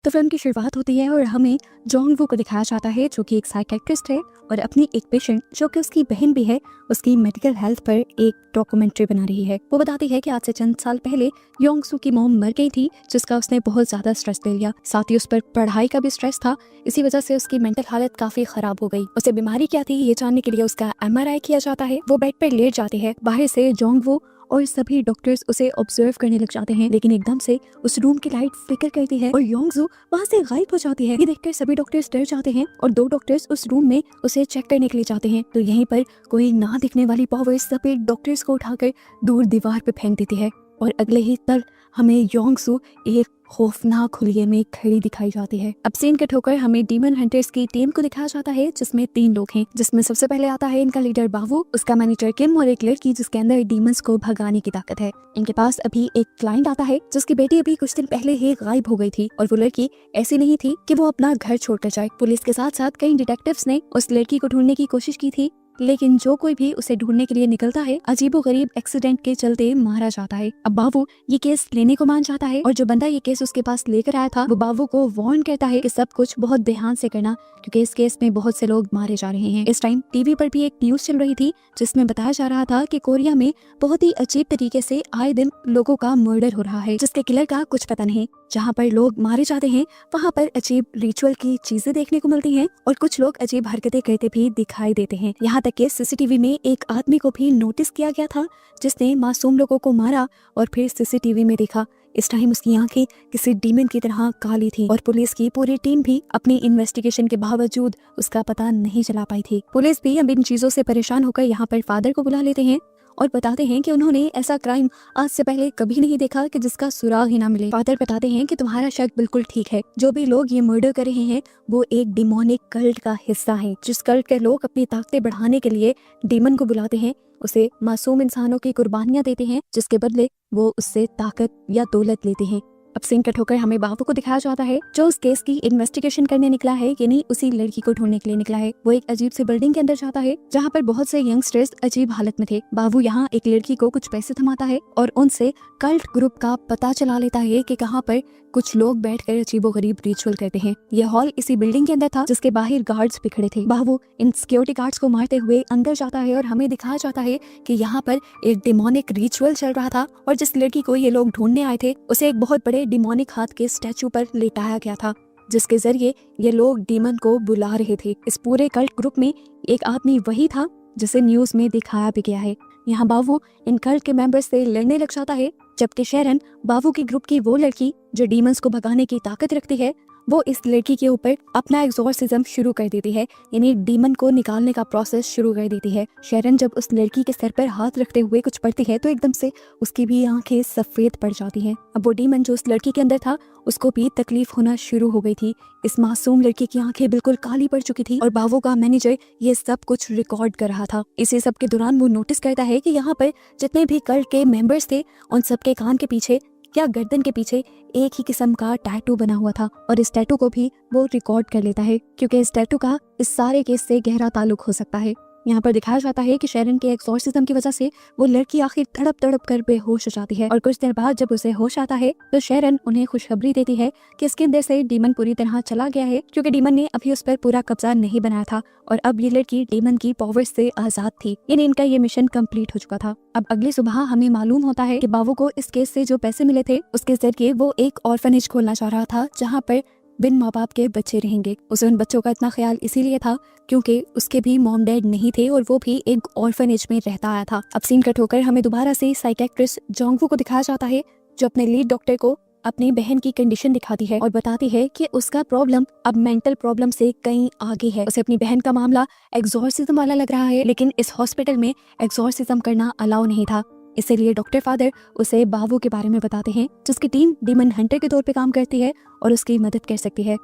तो फिल्म की शुरुआत होती है और हमें जॉन वू को दिखाया जाता है जो कि एक साइकियाट्रिस्ट है और अपनी एक पेशेंट जो कि उसकी बहन भी है उसकी मेडिकल हेल्थ पर एक डॉक्यूमेंट्री बना रही है। वो बताती है कि आज से चंद साल पहले योंग सू की मॉम मर गई थी जिसका उसने बहुत ज्यादा स्ट्रेस ले लिया। साथ ही उस पर पढ़ाई का भी स्ट्रेस था। इसी वजह से उसकी मेंटल हालत काफी खराब हो गई। उसे बीमारी क्या थी ये जानने के लिए उसका MRI किया जाता है। वो बेड पर लेट जाती है। बाहर से जोंग वू और सभी डॉक्टर्स उसे ऑब्जर्व करने लग जाते हैं, लेकिन एकदम से उस रूम की लाइट फ्लिकर करती है और योंगजू वहाँ से गायब हो जाती है। ये देखकर सभी डॉक्टर्स डर जाते हैं और 2 डॉक्टर्स उस रूम में उसे चेक करने के लिए जाते हैं। तो यहीं पर कोई ना दिखने वाली पावर सभी डॉक्टर्स को उठाकर दूर दीवार पे फेंक देती है और अगले ही पल हमें योंगसू एक खौफनाक हुलिये में खड़ी दिखाई जाती है। अब सीन कट होकर हमें डीमन हंटर्स की टीम को दिखाया जाता है जिसमें 3 लोग हैं, जिसमें सबसे पहले आता है इनका लीडर बावू, उसका मैनेजर किम और एक लड़की जिसके अंदर डीमंस को भगाने की ताकत है। इनके पास अभी एक क्लाइंट आता है जिसकी बेटी अभी कुछ दिन पहले ही गायब हो गई थी और वो लड़की ऐसी नहीं थी कि वो अपना घर छोड़कर जाए। पुलिस के साथ साथ कई डिटेक्टिव्स ने उस लड़की को ढूंढने की कोशिश की थी, लेकिन जो कोई भी उसे ढूंढने के लिए निकलता है अजीबोगरीब एक्सीडेंट के चलते मारा जाता है। अब बाबू ये केस लेने को मान जाता है और जो बंदा ये केस उसके पास लेकर आया था वो बाबू को वार्न करता है कि सब कुछ बहुत ध्यान से करना क्योंकि इस केस में बहुत से लोग मारे जा रहे हैं। इस टाइम टीवी पर भी एक न्यूज चल रही थी जिसमें बताया जा रहा था कि कोरिया में बहुत ही अजीब तरीके से आए दिन लोगों का मर्डर हो रहा है जिसके किलर का कुछ पता नहीं। जहाँ पर लोग मारे जाते हैं वहाँ पर अजीब रिचुअल की चीजें देखने को मिलती हैं और कुछ लोग अजीब हरकतें करते भी दिखाई देते हैं। यहाँ तक कि सीसीटीवी में एक आदमी को भी नोटिस किया गया था जिसने मासूम लोगों को मारा और फिर सीसीटीवी में देखा। इस टाइम उसकी आंखें किसी डीमन की तरह काली थी और पुलिस की पूरी टीम भी अपनी इन्वेस्टिगेशन के बावजूद उसका पता नहीं चला पाई थी। पुलिस भी अब इन चीजों से परेशान होकर यहाँ पर फादर को बुला लेते हैं और बताते हैं कि उन्होंने ऐसा क्राइम आज से पहले कभी नहीं देखा कि जिसका सुराग ही ना मिले। फादर बताते हैं कि तुम्हारा शक बिल्कुल ठीक है, जो भी लोग ये मर्डर कर रहे हैं वो एक डिमोनिक कल्ट का हिस्सा है। जिस कल्ट के लोग अपनी ताकतें बढ़ाने के लिए डीमन को बुलाते हैं, उसे मासूम इंसानों की कुर्बानियां देते हैं जिसके बदले वो उससे ताकत या दौलत लेते हैं। अब सीन कट होकर हमें बाबू को दिखाया जाता है जो उस केस की इन्वेस्टिगेशन करने निकला है, यानी उसी लड़की को ढूंढने के लिए निकला है। वो एक अजीब सी बिल्डिंग के अंदर जाता है जहाँ पर बहुत से यंगस्टर्स अजीब हालत में थे। बाबू यहाँ एक लड़की को कुछ पैसे थमाता है और उनसे कल्ट ग्रुप का पता चला लेता है कि कहाँ पर कुछ लोग बैठकर अजीबोगरीब रिचुअल करते हैं। यह हॉल इसी बिल्डिंग के अंदर था जिसके बाहर गार्ड्स भी खड़े थे। बाबू इन सिक्योरिटी गार्ड्स को मारते हुए अंदर जाता है और हमें दिखाया जाता है कि यहाँ पर एक डिमोनिक रिचुअल चल रहा था और जिस लड़की को ये लोग ढूंढने आए थे उसे एक बहुत बड़े डिमोनिक हाथ के स्टैचू पर लेटाया गया था जिसके जरिए ये लोग डीमन को बुला रहे थे। इस पूरे कल्ट ग्रुप में एक आदमी वही था जिसे न्यूज में दिखाया भी गया है। यहाँ बाबू इन कल्ट के मेंबर्स से लड़ने लग जाता है, जबकि शेरन बाबू की ग्रुप की वो लड़की जो डीमंस को भगाने की ताकत रखती है वो इस लड़की के ऊपर अपना एग्जॉर्सिज्म शुरू कर देती है, यानी डीमन को निकालने का प्रोसेस शुरू कर देती है। शेरन जब उस लड़की के सर पर हाथ रखते हुए कुछ पढ़ती है तो एकदम से उसकी भी आंखें सफेद पड़ जाती हैं। अब वो डीमन जो उस लड़की के अंदर था उसको भी तकलीफ होना शुरू हो गई थी। इस मासूम लड़की की आंखें बिल्कुल काली पड़ चुकी थी और बाबू का मैनेजर ये सब कुछ रिकॉर्ड कर रहा था। इसी सब के दौरान वो नोटिस करता है कि यहाँ पर जितने भी कल्ट के मेंबर्स थे उन सबके कान के पीछे या गर्दन के पीछे एक ही किस्म का टैटू बना हुआ था और इस टैटू को भी वो रिकॉर्ड कर लेता है क्योंकि इस टैटू का इस सारे केस से गहरा ताल्लुक हो सकता है। यहाँ पर दिखाया जाता है कि शेरन के एक्सॉर्सिज्म की वजह से वो लड़की आखिर तड़प तड़प कर बेहोश हो जाती है और कुछ देर बाद जब उसे होश आता है तो शेरन उन्हें खुशखबरी देती है कि इसके अंदर से डीमन पूरी तरह चला गया है क्योंकि डीमन ने अभी उस पर पूरा कब्जा नहीं बनाया था और अब ये लड़की डीमन की पावर से आजाद थी, यानी इनका ये मिशन कंप्लीट हो चुका था। अब अगली सुबह हमें मालूम होता है कि बाबू को इस केस से जो पैसे मिले थे उसके जरिए वो एक ऑर्फनेज खोलना चाह रहा था जहाँ पर बिन माँ बाप के बच्चे रहेंगे। उसे उन बच्चों का इतना ख्याल इसीलिए था क्योंकि उसके भी मॉम डैड नहीं थे और वो भी एक ऑर्फनेज में रहता आया था। अब सीन कट होकर हमें दोबारा से साइकियाट्रिस्ट जोंग वू को दिखाया जाता है जो अपने लीड डॉक्टर को अपनी बहन की कंडीशन दिखाती है और बताती है कि उसका प्रॉब्लम अब मेंटल प्रॉब्लम से कहीं आगे है। उसे अपनी बहन का मामला एग्जॉर्सिज्म वाला लग रहा है, लेकिन इस हॉस्पिटल में एग्जॉर्सिज्म करना अलाउ नहीं था। इसीलिए डॉक्टर फादर उसे बाबू के बारे में बताते हैं जिसकी टीम डीमन हंटर के तौर पे काम करती है और उसकी मदद कर सकती है।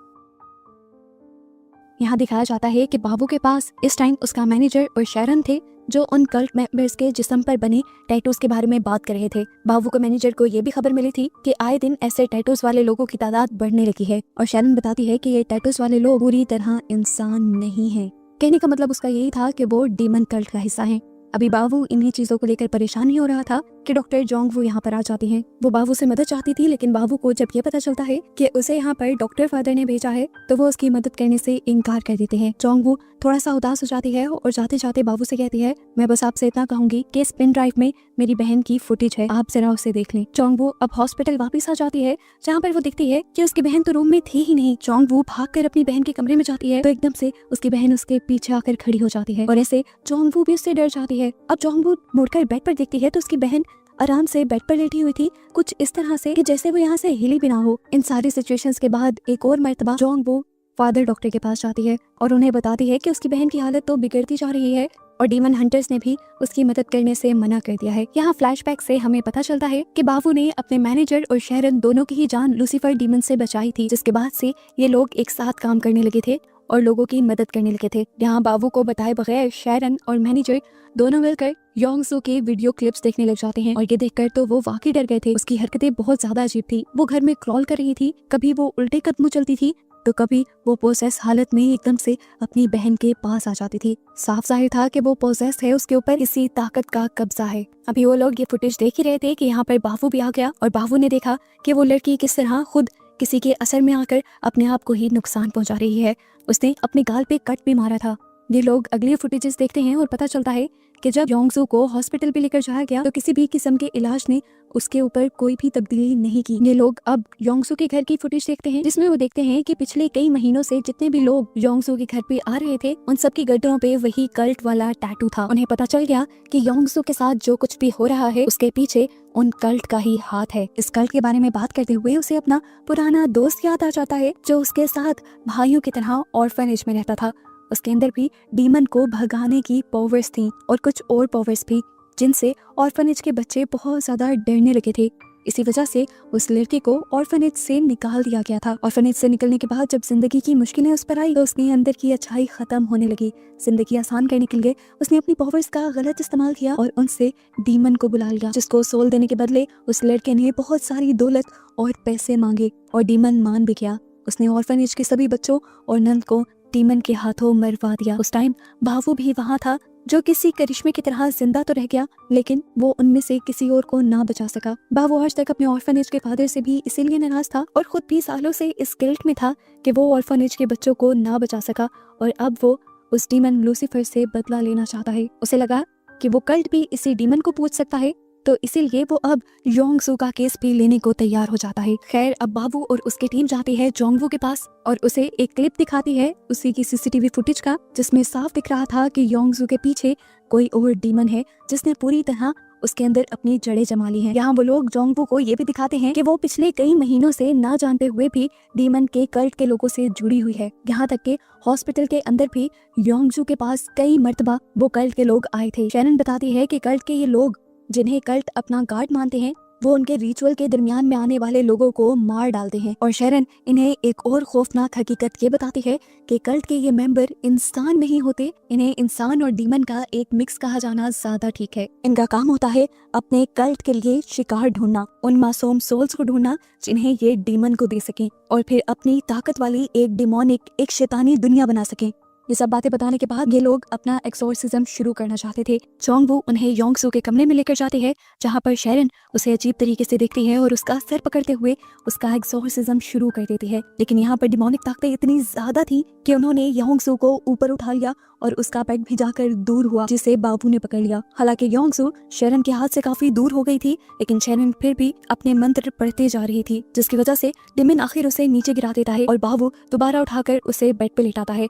यहाँ दिखाया जाता है कि बाबू के पास इस टाइम उसका मैनेजर और शेरन थे जो उन कल्ट मेंबर्स के जिस्म पर बने टैटूज के बारे में बात कर रहे थे। बाबू को मैनेजर को ये भी खबर मिली थी कि आए दिन ऐसे टैटूज वाले लोगों की तादाद बढ़ने लगी है और शेरन बताती है कि ये टैटूज वाले लोग पूरी तरह इंसान नहीं है। कहने का मतलब उसका यही था कि वो डीमन कल्ट का हिस्सा है। अभी बाबू इन्हीं चीजों को लेकर परेशान नहीं हो रहा था कि डॉक्टर जोंग वो यहाँ पर आ जाती हैं। वो बाबू से मदद चाहती थी, लेकिन बाबू को जब ये पता चलता है कि उसे यहाँ पर डॉक्टर फादर ने भेजा है तो वो उसकी मदद करने से इनकार कर देते हैं। जोंग वो थोड़ा सा उदास हो जाती है और जाते जाते बाबू से कहती है, मैं बस आपसे इतना कहूंगी कि इस पेन ड्राइव में मेरी बहन की फुटेज है, आप जरा उसे देख लें। जोंग वो अब हॉस्पिटल वापस आ जाती है, जहाँ पर वो देखती है कि उसकी बहन तो रूम में थी ही नहीं। जोंग वो भागकर अपनी बहन के कमरे में जाती है तो एकदम से उसकी बहन उसके पीछे आकर खड़ी हो जाती है और ऐसे जोंग वो भी उससे डर जाती है। अब जोंग वो मुड़कर बेड पर देखती है तो उसकी बहन आराम से बेड पर लेटी हुई थी, कुछ इस तरह से कि जैसे वो यहाँ से हिली भी ना हो। इन सारी सिचुएशंस के बाद एक और मर्तबा जोंग वो फादर डॉक्टर के पास जाती है और उन्हें बताती है कि उसकी बहन की हालत तो बिगड़ती जा रही है और डीमन हंटर्स ने भी उसकी मदद करने से मना कर दिया है। यहाँ फ्लैशबैक से हमें पता चलता है कि बाबू ने अपने मैनेजर और शेरन दोनों की ही जान लूसीफर डीमन से बचाई थी, जिसके बाद से ये लोग एक साथ काम करने लगे थे और लोगों की मदद करने लगे थे। यहाँ बाबू को बताए बगैर शेरन और मैनेजर दोनों मिलकर योंगसू के वीडियो क्लिप्स देखने लग जाते हैं और ये देखकर तो वो वाकई डर गए थे। उसकी हरकतें बहुत ज्यादा अजीब थी। वो घर में क्रॉल कर रही थी, कभी वो उल्टे कदम चलती थी तो कभी वो पोसेस हालत में एकदम से अपनी बहन के पास आ जाती थी। साफ जाहिर था कि वो पोसेस है, उसके ऊपर किसी ताकत का कब्जा है। अभी वो लोग ये फुटेज देख ही रहे थे कि यहाँ पर बाबू भी आ गया और बाबू ने देखा कि वो लड़की किस तरह खुद किसी के असर में आकर अपने आप को ही नुकसान पहुंचा रही है। उसने अपने गाल पे कट भी मारा था। ये लोग अगली फुटेजेस देखते हैं और पता चलता है कि जब योंगसू को हॉस्पिटल पे लेकर जाया गया तो किसी भी किस्म के इलाज ने उसके ऊपर कोई भी तब्दीली नहीं की। ये लोग अब योंगसू के घर की फुटेज देखते हैं, जिसमें वो देखते हैं कि पिछले कई महीनों से जितने भी लोग योंगसू के घर पे आ रहे थे उन सबकी गर्दनों पे वही कल्ट वाला टैटू था। उन्हें पता चल गया कि योंगसू के साथ जो कुछ भी हो रहा है उसके पीछे उन कल्ट का ही हाथ है। इस कल्ट के बारे में बात करते हुए उसे अपना पुराना दोस्त याद आ जाता है जो उसके साथ भाइयों की तरह ऑर्फनेज में रहता था। उसके अंदर भी डीमन को भगाने की पावर्स थी और कुछ और पावर्स भी, जिनसे ऑर्फनेज के बच्चे बहुत ज्यादा डरने लगे थे। इसी वजह से उस लड़की को ऑर्फनेज से निकाल दिया गया था। ऑर्फनेज से निकलने के बाद जब जिंदगी की मुश्किलें उस पर आई तो उसके अंदर की अच्छाई खत्म होने लगी। जिंदगी आसान करने के लिए उसने अपनी पावर्स का गलत इस्तेमाल किया और उनसे डीमन को बुला लिया, जिसको सोल देने के बदले उस लड़के ने बहुत सारी दौलत और पैसे मांगे और डीमन मान भी गया। उसने ऑर्फनेज के सभी बच्चों और नंद को डीमन के हाथों मरवा दिया। उस टाइम बाबू भी वहाँ था, जो किसी करिश्मे की तरह जिंदा तो रह गया लेकिन वो उनमें से किसी और को ना बचा सका। बाबू आज तक अपने ऑर्फनेज के फादर से भी इसीलिए नाराज था और खुद भी सालों से इस गिल्ट में था कि वो ऑर्फनेज के बच्चों को ना बचा सका और अब वो उस डीमन लूसीफर से बदला लेना चाहता है। उसे लगा कि वो कल्ट भी इसी डीमन को पूछ सकता है, तो इसीलिए वो अब योंगसू का केस भी लेने को तैयार हो जाता है। खैर अब बाबू और उसकी टीम जाती है जोंगवू के पास और उसे एक क्लिप दिखाती है उसी की सीसीटीवी फुटेज का, जिसमें साफ दिख रहा था कि योंगसू के पीछे कोई और डीमन है जिसने पूरी तरह उसके अंदर अपनी जड़ें जमा ली हैं। यहाँ वो लोग जोंगवू को ये भी दिखाते हैं कि वो पिछले कई महीनों से ना जानते हुए भी डीमन के कल्ट के लोगों से जुड़ी हुई है। यहाँ तक के हॉस्पिटल के अंदर भी योंगसू के पास कई मर्तबा वो कल्ट के लोग आए थे। शैरन बताती है कि कल्ट के ये लोग जिन्हें कल्ट अपना गार्ड मानते हैं वो उनके रिचुअल के दरमियान में आने वाले लोगों को मार डालते हैं। और शैरन इन्हें एक और खौफनाक हकीकत ये बताती है कि कल्ट के ये मेंबर इंसान नहीं होते, इन्हें इंसान और डीमन का एक मिक्स कहा जाना ज्यादा ठीक है। इनका काम होता है अपने कल्ट के लिए शिकार ढूंढना, उन मासूम सोल्स को ढूंढना जिन्हें ये डीमन को दे सकें और फिर अपनी ताकत वाली एक डिमोनिक, एक शैतानी दुनिया बना सकें। ये सब बातें बताने के बाद ये लोग अपना एक्सोर्सिज्म शुरू करना चाहते थे। जोंगवू उन्हें योंगसू के कमरे में लेकर जाती है, जहाँ पर शैरन उसे अजीब तरीके से देखती है और उसका सर पकड़ते हुए उसका एक्सोर्सिज्म शुरू कर देती है। लेकिन यहाँ पर डिमोनिक ताकतें इतनी ज्यादा थी कि उन्होंने योंगसू को ऊपर उठा लिया और उसका पेट भी जाकर दूर हुआ, जिसे बाबू ने पकड़ लिया। हालांकि योंगसू शैरन के हाथ से काफी दूर हो गई थी, लेकिन शैरन फिर भी अपने मंत्र पढ़ते जा रही थी, जिसकी वजह से डिमन आखिर उसे नीचे गिरा देता है और बाबू दोबारा उठाकर उसे बेड पे लेटाता है।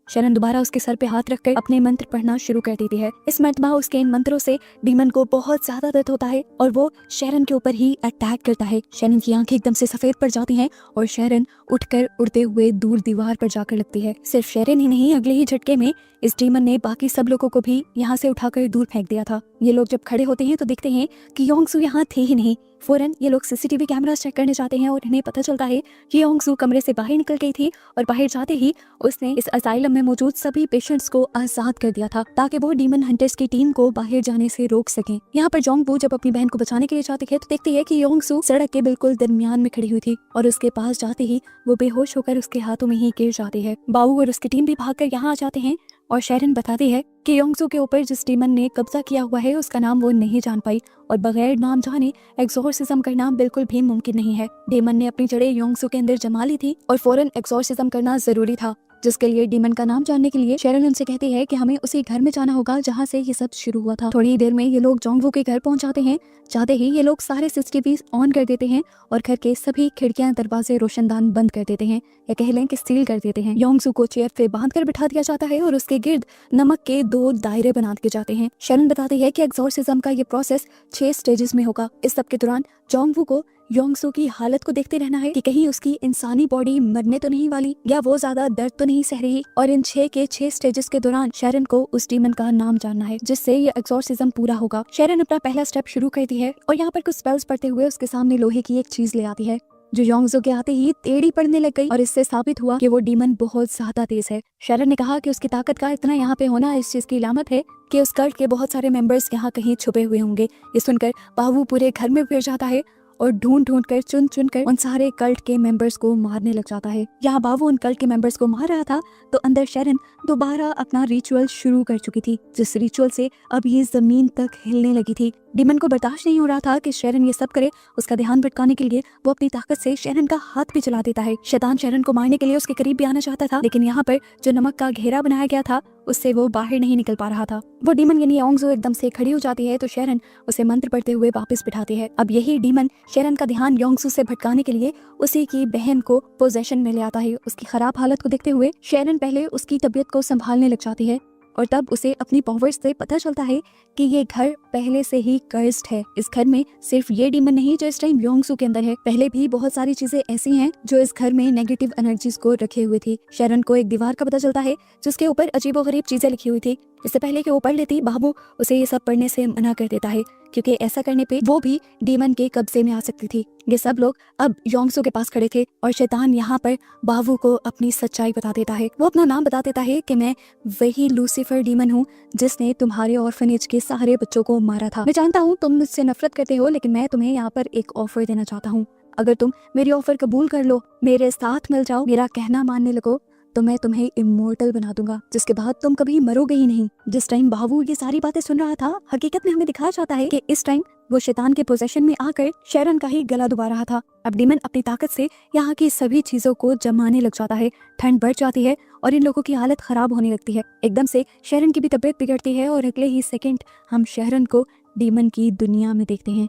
शैरन दोबारा उसके सर पे हाथ रखकर अपने मंत्र पढ़ना शुरू कर देती है। इस मर्तबा उसके इन मंत्रों से डीमन को बहुत ज्यादा दर्द होता है और वो शैरन के ऊपर ही अटैक करता है। शैरन की आंखें एकदम से सफेद पड़ जाती हैं और शैरन उठकर उड़ते हुए दूर दीवार पर जाकर लगती है। सिर्फ शैरन ही नहीं, अगले ही झटके में इस डीमन ने बाकी सब लोगों को भी यहाँ से उठाकर दूर फेंक दिया था। ये लोग जब खड़े होते हैं तो देखते हैं कि योंगसू यहाँ थे ही नहीं। फौरन ये लोग सीसीटीवी कैमरास चेक करने जाते हैं और इन्हें पता चलता है कि योंगसू कमरे से बाहर निकल गई थी और बाहर जाते ही उसने इस असाइलम में मौजूद सभी पेशेंट्स को आजाद कर दिया था ताकि वो डीमन हंटर्स की टीम को बाहर जाने से रोक सकें। यहाँ पर जोंगवू जब अपनी बहन को बचाने के लिए जाती है तो देखती है कि योंगसू सड़क के बिल्कुल दरमियान में खड़ी हुई थी और उसके पास जाते ही वो बेहोश होकर उसके हाथों में ही गिर जाती है। बाबू और उसकी टीम भी भागकर यहाँ आ जाते हैं और शेरन बताती है कि योंगसू के ऊपर जिस डीमन ने कब्जा किया हुआ है उसका नाम वो नहीं जान पाई और बगैर नाम जाने एक्सोर्सिज्म करना बिल्कुल भी मुमकिन नहीं है। डीमन ने अपनी जड़ें योंगसू के अंदर जमा ली थी और फौरन एक्सोर्सिज्म करना जरूरी था, जिसके लिए डीमन का नाम जानने के लिए शेरन उनसे कहती है कि हमें उसी घर में जाना होगा जहाँ से ये सब शुरू हुआ था। थोड़ी ही देर में ये लोग जोंगवू के घर पहुंच जाते हैं। जाते ही ये लोग सारे सीसीटीवी ऑन कर देते हैं और घर के सभी खिड़कियां दरवाजे रोशनदान बंद कर देते हैं या कह लें कि सील कर देते हैं। योंगसू को चेयर पे बांध कर बिठा दिया जाता है और उसके गिर्द नमक के 2 दायरे बना दिए जाते हैं। शेरन बताती है कि एक्सोर्सिज्म का ये प्रोसेस 6 स्टेजेस में होगा। इस सब के दौरान जोंगवू को योंगसू की हालत को देखते रहना है कि कहीं उसकी इंसानी बॉडी मरने तो नहीं वाली या वो ज्यादा दर्द तो नहीं सह रही। और इन 6 के 6 स्टेजेस के दौरान शेरन को उस डीमन का नाम जानना है जिससे ये एक्सोर्सिज्म पूरा होगा। शेरन अपना पहला स्टेप शुरू करती है और यहाँ पर कुछ स्पेल्स पढ़ते हुए उसके सामने लोहे की एक चीज ले आती है जो योंगसू के आते ही टेढ़ी पड़ने लग गई और इससे साबित हुआ कि वो डीमन बहुत ज्यादा तेज है। शेरन ने कहा कि उसकी ताकत का इतना यहाँ पे होना इस चीज की अलामत है कि उस कल्ट के बहुत सारे मेंबर्स यहाँ कहीं छुपे हुए होंगे। ये सुनकर बाहू पूरे घर में फिर जाता है और ढूंढ ढूंढ कर चुन चुन कर उन सारे कल्ट के मेंबर्स को मारने लग जाता है। यहाँ बाबू उन कल्ट के मेंबर्स को मार रहा था तो अंदर शेरन दोबारा अपना रिचुअल शुरू कर चुकी थी, जिस रिचुअल से अब ये जमीन तक हिलने लगी थी। डीमन को बर्दाश्त नहीं हो रहा था कि शेरन ये सब करे। उसका ध्यान भटकाने के लिए वो अपनी ताकत से शेरन का हाथ भी चला देता है। शैतान शेरन को मारने के लिए उसके करीब भी आना चाहता था, लेकिन यहाँ पर जो नमक का घेरा बनाया गया था उससे वो बाहर नहीं निकल पा रहा था। वो डीमन यानी योंगसू एकदम से खड़ी हो जाती है तो शेरन उसे मंत्र पढ़ते हुए वापस बिठाती है। अब यही डीमन शेरन का ध्यान योंगसू से भटकाने के लिए उसी की बहन को पोजेशन में ले आता है। उसकी खराब हालत को देखते हुए शेरन पहले उसकी तबीयत को संभालने लग जाती है और तब उसे अपनी पावर्स से पता चलता है कि ये घर पहले से ही कर्स्ड है। इस घर में सिर्फ ये डीमन नहीं जो इस टाइम योंगसू के अंदर है, पहले भी बहुत सारी चीजें ऐसी हैं जो इस घर में नेगेटिव एनर्जीज को रखे हुए थी। शेरन को एक दीवार का पता चलता है जिसके ऊपर अजीबोगरीब चीजें लिखी हुई थी। इससे पहले कि वो पढ़ लेती, बाबू उसे ये सब पढ़ने से मना कर देता है क्योंकि ऐसा करने पे वो भी डीमन के कब्जे में आ सकती थी। ये सब लोग अब योंगसू के पास खड़े थे और शैतान यहाँ पर बाबू को अपनी सच्चाई बता देता है। वो अपना नाम बता देता है कि मैं वही लूसीफर डीमन हूँ जिसने तुम्हारे ऑर्फनेज के सारे बच्चों को मारा था। मैं जानता हूँ तुम मुझसे नफरत करते हो, लेकिन मैं तुम्हें यहाँ पर एक ऑफर देना चाहता हूँ। अगर तुम मेरी ऑफर कबूल कर लो, मेरे साथ मिल जाओ, मेरा कहना मानने लगो, तो मैं तुम्हें इमोर्टल बना दूंगा, जिसके बाद तुम कभी मरोगे ही नहीं। जिस टाइम बाबू ये सारी बातें सुन रहा था, हकीकत में हमें दिखाया जाता है कि इस टाइम वो शैतान के पोजेशन में आकर शेरन का ही गला दुबा रहा था। अब डीमन अपनी ताकत से यहाँ की सभी चीजों को जमाने लग जाता है। ठंड बढ़ जाती है और इन लोगों की हालत खराब होने लगती है। एकदम से शेरन की भी तबीयत बिगड़ती है और अगले ही सेकंड हम शेरन को डीमन की दुनिया में देखते हैं।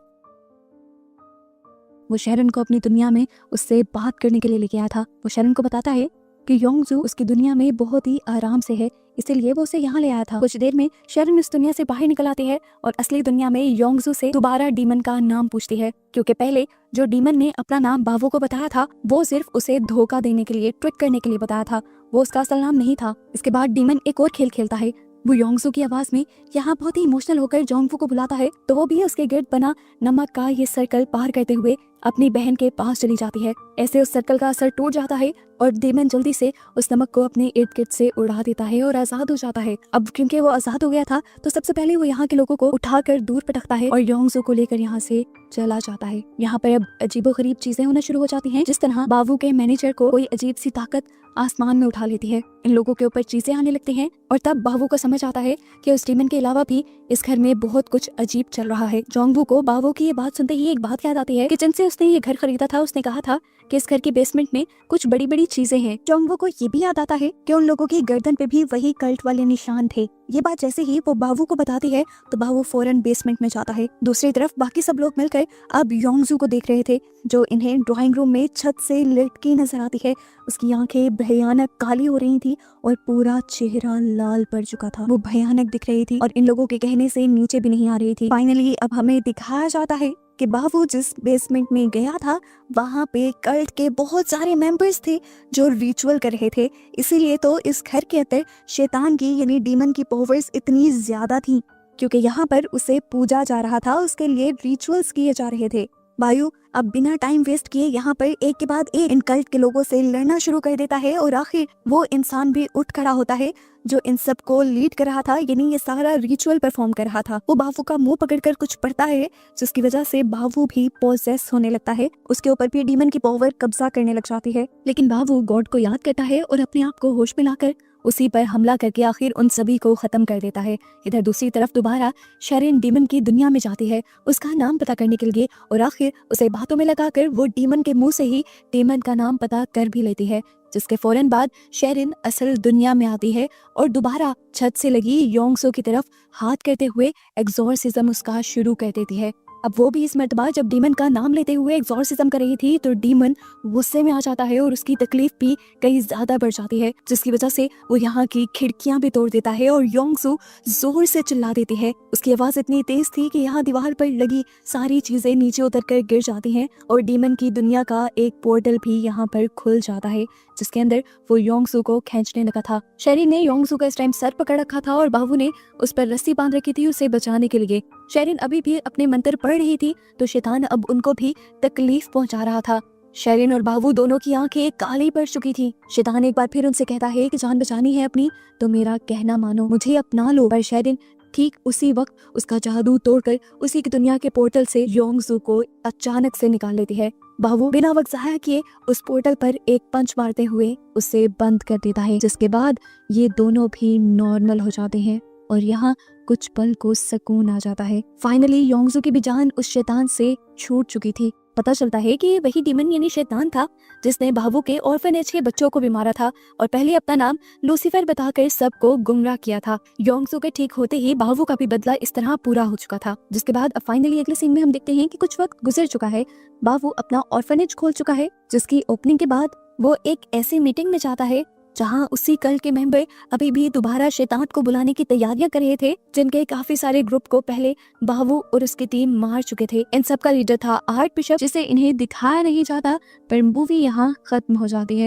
वो शेरन को अपनी दुनिया में उससे बात करने के लिए लेके आया था। वो शेरन को बताता है कि योंगसू उसकी दुनिया में बहुत ही आराम से है, इसीलिए वो उसे यहाँ ले आया था। कुछ देर में शेरन इस दुनिया से बाहर निकल आती है और असली दुनिया में योंगसू से दोबारा डीमन का नाम पूछती है, क्योंकि पहले जो डीमन ने अपना नाम बाबू को बताया था वो सिर्फ उसे धोखा देने के लिए, ट्रिक करने के लिए बताया था, वो उसका असल नाम नहीं था। इसके बाद डीमन एक और खेल खेलता है। वो योंगसू की आवाज में यहाँ बहुत ही इमोशनल होकर जोंगवू को बुलाता है तो वो भी उसके गिर्द बना नमक का ये सर्कल पार करते हुए अपनी बहन के पास चली जाती है। ऐसे उस सर्कल का असर टूट जाता है और डीमन जल्दी से उस नमक को अपने इर्द गिर्द से उड़ा देता है और आजाद हो जाता है। अब क्योंकि वो आजाद हो गया था तो सबसे पहले वो यहाँ के लोगों को उठाकर दूर पटकता है और योंगसू को लेकर यहाँ से चला जाता है। यहाँ पर अब अजीबोगरीब चीजें होना शुरू हो जाती हैं, जिस तरह बाबू के मैनेजर को कोई अजीब सी ताकत आसमान में उठा लेती है। इन लोगों के ऊपर चीजें आने लगती हैं और तब बाबू को समझ आता है कि उस डीमन के अलावा भी इस घर में बहुत कुछ अजीब चल रहा है। जोंगवू को बाबू की ये बात सुनते ही एक बात याद आती है कि जिनसे उसने ये घर खरीदा था, उसने कहा था कि इस घर की बेसमेंट में कुछ बड़ी बड़ी चीजें हैं। जोंगवू को ये भी याद आता है कि उन लोगों की गर्दन पे भी वही कल्ट वाले निशान थे। ये बात जैसे ही वो बाबू को बताती है तो बाबू फौरन बेसमेंट में जाता है। दूसरी तरफ बाकी सब लोग मिलकर अब योंगसू को देख रहे थे, जो इन्हें ड्राइंग रूम में छत से लटकी नजर आती है। उसकी आंखें भयानक काली हो रही थी और पूरा चेहरा लाल पड़ चुका था। वो भयानक दिख रही थी और इन लोगों के कहने से नीचे भी नहीं आ रही थी। फाइनली अब हमें दिखाया जाता है कि बाबू जिस बेसमेंट में गया था वहाँ पे कल्ट के बहुत सारे मेंबर्स थे जो रिचुअल कर रहे थे। इसीलिए तो इस घर के अंदर शैतान की यानी डीमन की पावर्स इतनी ज्यादा थी, क्योंकि यहाँ पर उसे पूजा जा रहा था, उसके लिए रिचुअल्स किए जा रहे थे। वायु अब बिना टाइम वेस्ट किए यहाँ पर एक के बाद एक इन कल्ट के लोगों से लड़ना शुरू कर देता है और आखिर वो इंसान भी उठ खड़ा होता है जो इन सब को लीड कर रहा था, यानी ये सारा रिचुअल परफॉर्म कर रहा था। वो बाबू का मुंह पकड़कर कुछ पढ़ता है जिसकी वजह से बाबू भी पोजेस होने लगता है। उसके ऊपर भी डीमन की पावर कब्जा करने लग जाती है, लेकिन बाबू गॉड को याद करता है और अपने आप को होश में लाकर उसी पर हमला करके आखिर उन सभी को खत्म कर देता है। इधर दूसरी तरफ दोबारा शेरिन डीमन की दुनिया में जाती है उसका नाम पता करने के लिए, और आखिर उसे बातों में लगाकर वो डीमन के मुंह से ही डीमन का नाम पता कर भी लेती है, जिसके फौरन बाद शेरिन असल दुनिया में आती है और दोबारा छत से लगी योंगसो की तरफ हाथ करते हुए एग्जॉर्सिज्म उसका शुरू कर देती है। अब वो भी इस मर्तबा जब डीमन का नाम लेते हुए एग्जॉर्सिज्म कर रही थी तो डीमन गुस्से में आ जाता है और उसकी तकलीफ भी कहीं ज्यादा बढ़ जाती है, जिसकी वजह से वो यहाँ की खिड़कियां भी तोड़ देता है और योंगसू जोर से चिल्ला देती है। उसकी आवाज इतनी तेज थी कि यहाँ दीवार पर लगी सारी चीजें नीचे उतर कर गिर जाती हैं और डीमन की दुनिया का एक पोर्टल भी यहाँ पर खुल जाता है, जिसके अंदर वो योंगसू को खींचने लगा था। शेरिन ने योंगसू का इस टाइम सर पकड़ रखा था और बाहू ने उस पर रस्सी बांध रखी थी उसे बचाने के लिए। शेरिन अभी भी अपने मंत्र पढ़ रही थी तो शैतान अब उनको भी तकलीफ पहुंचा रहा था। शेरिन और बाबू दोनों की आंखें काली पड़ चुकी थी। शैतान एक बार फिर उनसे कहता है कि जान बचानी है अपनी तो मेरा कहना मानो, मुझे अपना लो। पर शेरिन ठीक उसी वक्त उसका जादू तोड़कर उसी की दुनिया के पोर्टल से योंगसू को अचानक से निकाल लेती है। बाबू बिना वक्त ज़ाया किए उस पोर्टल पर एक पंच मारते हुए उसे बंद कर देता है, जिसके बाद ये दोनों भी नॉर्मल हो जाते हैं और यहाँ कुछ पल को सुकून आ जाता है। फाइनली योंगसू की भी जान उस शैतान से छूट चुकी थी। पता चलता है कि वही डीमन यानी शैतान था जिसने बाबू के ऑर्फनेज के बच्चों को भी मारा था और पहले अपना नाम लूसीफर बताकर सबको गुमराह किया था। योंगसू के ठीक होते ही बाबू का भी बदला इस तरह पूरा हो चुका था, जिसके बाद अब फाइनली अगले सीन में हम देखते हैं कि कुछ वक्त गुजर चुका है, बाबू अपना ऑर्फनेज खोल चुका है, जिसकी ओपनिंग के बाद वो एक ऐसी मीटिंग में जाता है जहां उसी कल के मेंबर अभी भी दोबारा शैतान को बुलाने की तैयारियां कर रहे थे, जिनके काफी सारे ग्रुप को पहले बाबू और उसकी टीम मार चुके थे। इन सब का लीडर था आर्ट बिशप, जिसे इन्हें दिखाया नहीं जाता, पर मूवी यहाँ खत्म हो जाती है।